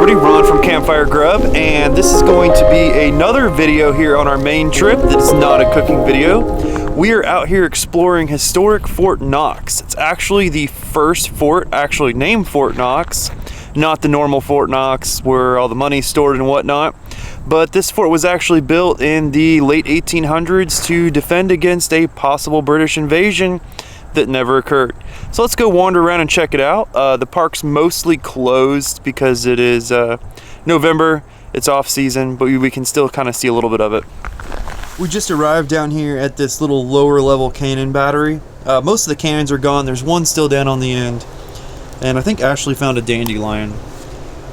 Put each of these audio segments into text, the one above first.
everybody, Ron from CampFire Grub, and this is going to be another video here on our Maine trip that is not a cooking video. We are out here exploring historic Fort Knox. It's actually the first fort actually named Fort Knox, not the normal Fort Knox where all the money's stored and whatnot, but this fort was actually built in the late 1800s to defend against a possible British invasion that never occurred. So let's go wander around and check it out. The park's mostly closed because it is November, it's off season, but we can still kind of see a little bit of it. We just arrived down here at this little lower level cannon battery. Most of the cannons are gone. There's one still down on the end, and I think Ashley found a dandelion.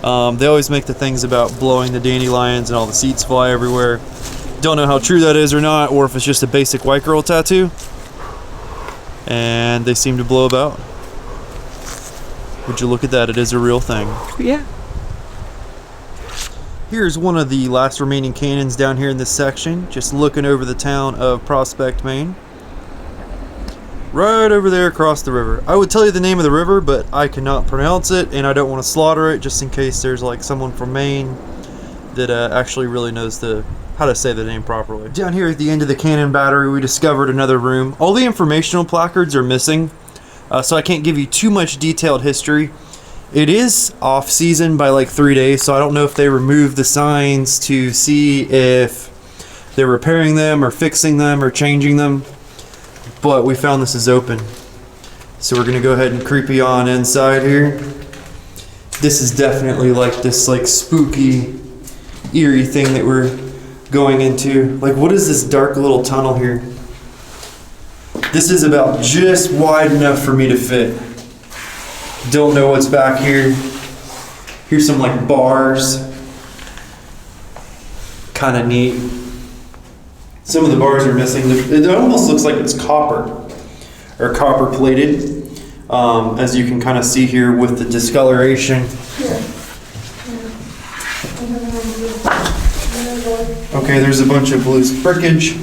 They always make the things about blowing the dandelions and all the seeds fly everywhere. Don't know how true that is or not, or if it's just a basic white girl tattoo. And they seem to blow about. Would you look at that? It is a real thing. Yeah. Here's one of the last remaining cannons down here in this section, just looking over the town of Prospect, Maine. Right over there across the river. I would tell you the name of the river, but I cannot pronounce it, and I don't want to slaughter it just in case there's like someone from Maine that actually really knows how to say the name properly. Down here at the end of the cannon battery, we discovered another room. All the informational placards are missing, so I can't give you too much detailed history. It is off season by like 3 days, so I don't know if they removed the signs to see if they're repairing them or fixing them or changing them, but we found this is open. So we're gonna go ahead and creepy on inside here. This is definitely like this like spooky, eerie thing that we're going into. Like, what is this dark little tunnel here? This is about just wide enough for me to fit. Don't know what's back here. Here's some like bars. Kind of neat. Some of the bars are missing. It almost looks like it's copper or copper plated, as you can kind of see here with the discoloration. Okay, there's a bunch of loose brickage.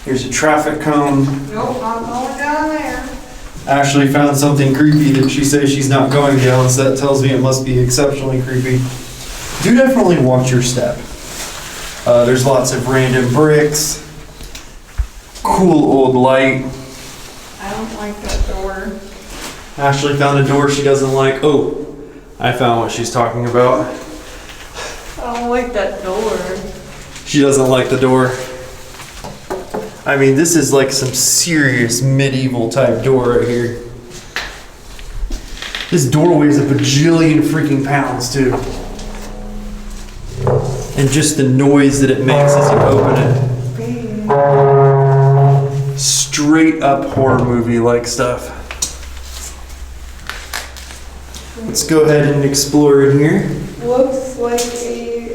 Here's a traffic cone. Nope, I'm going down there. Ashley found something creepy that she says she's not going down, so that tells me it must be exceptionally creepy. Do definitely watch your step. There's lots of random bricks. Cool old light. I don't like that door. Ashley found a door she doesn't like. Oh, I found what she's talking about. I don't like that door. She doesn't like the door. I mean, this is like some serious medieval type door right here. This door weighs a bajillion freaking pounds too. And just the noise that it makes as you open it. Straight up horror movie like stuff. Let's go ahead and explore in here. Looks like a...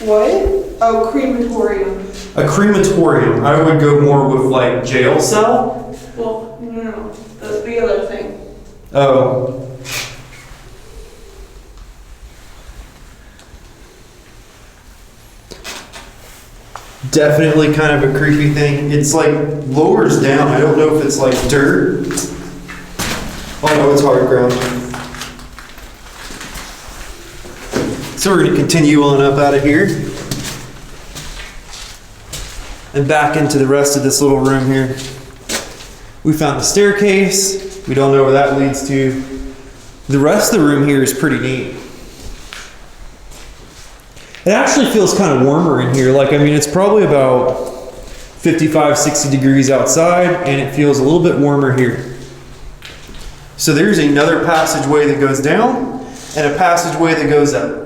what? Oh, crematorium. A crematorium. I would go more with like jail cell. Well, no. That's the other thing. Oh. Definitely kind of a creepy thing. It's like lowers down. I don't know if it's like dirt. Oh no, it's hard ground. So we're going to continue on up out of here and back into the rest of this little room here. We found the staircase. We don't know where that leads to. The rest of the room here is pretty neat. It actually feels kind of warmer in here. Like, I mean, it's probably about 55, 60 degrees outside, and it feels a little bit warmer here. So there's another passageway that goes down and a passageway that goes up.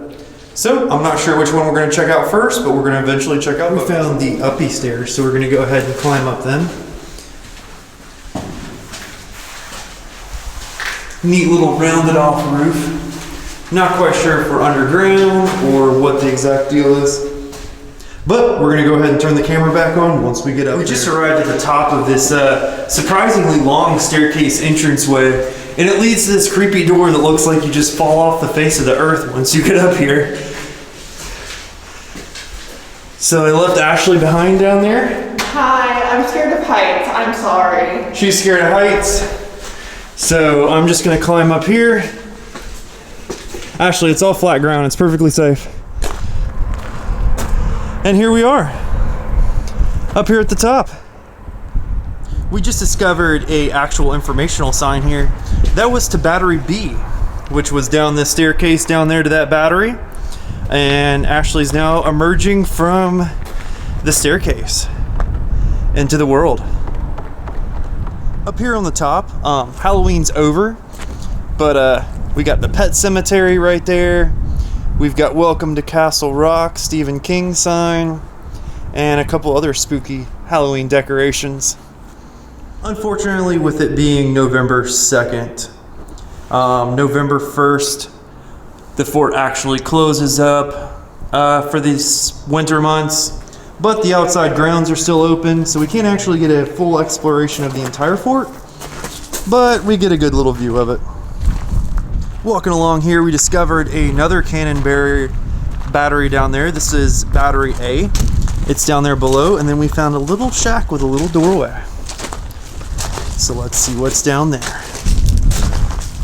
So I'm not sure which one we're going to check out first, but we're going to eventually check out. We found the uppy stairs, so we're going to go ahead and climb up them. Neat little rounded off roof. Not quite sure if we're underground or what the exact deal is, but we're going to go ahead and turn the camera back on once we get up. We just arrived at the top of this surprisingly long staircase entranceway, and it leads to this creepy door that looks like you just fall off the face of the earth once you get up here. So I left Ashley behind down there. Hi, I'm scared of heights. I'm sorry. She's scared of heights. So I'm just going to climb up here. Ashley, it's all flat ground. It's perfectly safe. And here we are, up here at the top. We just discovered a actual informational sign here. That was to Battery B, which was down this staircase down there to that battery. And Ashley's now emerging from the staircase into the world. Up here on the top, Halloween's over, but we got the pet cemetery right there. We've got Welcome to Castle Rock, Stephen King sign, and a couple other spooky Halloween decorations. Unfortunately, with it being November 2nd, November 1st, the fort actually closes up for these winter months, but the outside grounds are still open, so we can't actually get a full exploration of the entire fort, but we get a good little view of it. Walking along here, we discovered another cannon battery down there. This is Battery A. It's down there below, and then we found a little shack with a little doorway. So let's see what's down there.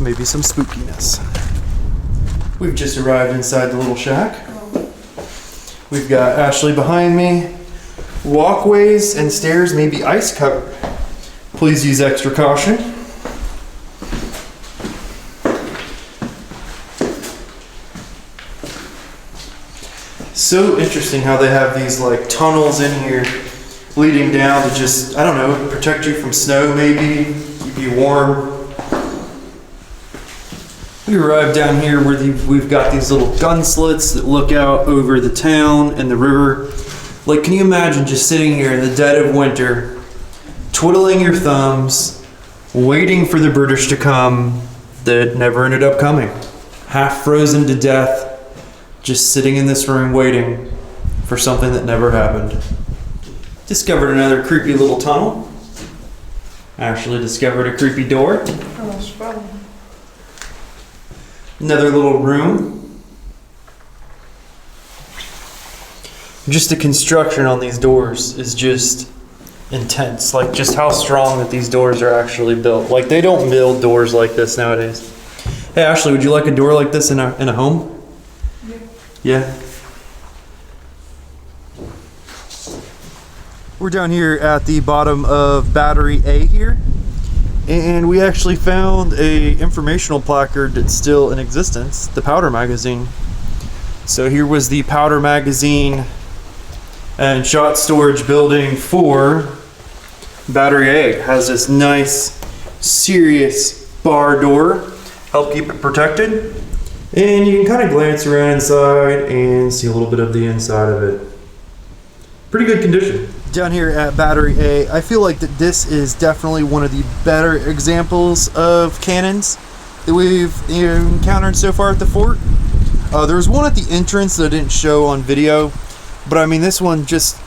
Maybe some spookiness. We've just arrived inside the little shack. We've got Ashley behind me. Walkways and stairs may be ice covered. Please use extra caution. So interesting how they have these like tunnels in here leading down to just, I don't know, protect you from snow maybe, keep you warm. We arrived down here where we've got these little gun slits that look out over the town and the river. Like, can you imagine just sitting here in the dead of winter, twiddling your thumbs, waiting for the British to come that never ended up coming? Half frozen to death, just sitting in this room waiting for something that never happened. Discovered another creepy little tunnel. Actually discovered a creepy door. Oh, that's fun. Another little room. Just the construction on these doors is just intense. Like just how strong that these doors are actually built. Like they don't build doors like this nowadays. Hey Ashley, would you like a door like this in a home? Yeah. We're down here at the bottom of Battery A here, and we actually found a informational placard that's still in existence, the powder magazine. So here was the powder magazine and shot storage building for Battery A. It has this nice, serious bar door, help keep it protected. And you can kind of glance around inside and see a little bit of the inside of it. Pretty good condition. Down here at Battery A, I feel like that this is definitely one of the better examples of cannons that we've encountered so far at the fort. There's one at the entrance that I didn't show on video, but I mean this one, just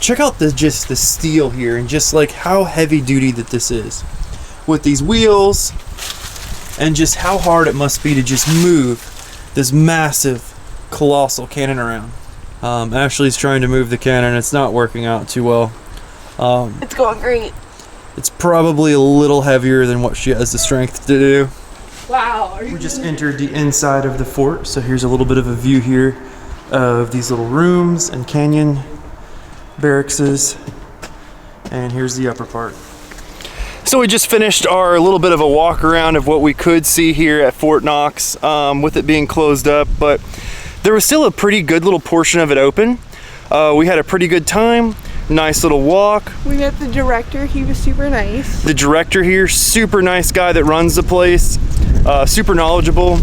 check out the steel here and just like how heavy duty that this is with these wheels. And just how hard it must be to just move this massive, colossal cannon around. Ashley's trying to move the cannon. It's not working out too well. It's going great. It's probably a little heavier than what she has the strength to do. Wow. We just entered the inside of the fort. So here's a little bit of a view here of these little rooms and canyon barracks. And here's the upper part. So we just finished our little bit of a walk around of what we could see here at Fort Knox, with it being closed up, but there was still a pretty good little portion of it open. We had a pretty good time, nice little walk. We met the director, he was super nice. The director here, super nice guy that runs the place, super knowledgeable.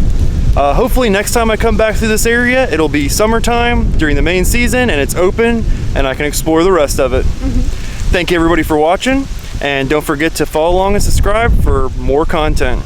Hopefully next time I come back through this area, it'll be summertime during the main season and it's open and I can explore the rest of it. Thank you everybody for watching. And don't forget to follow along and subscribe for more content.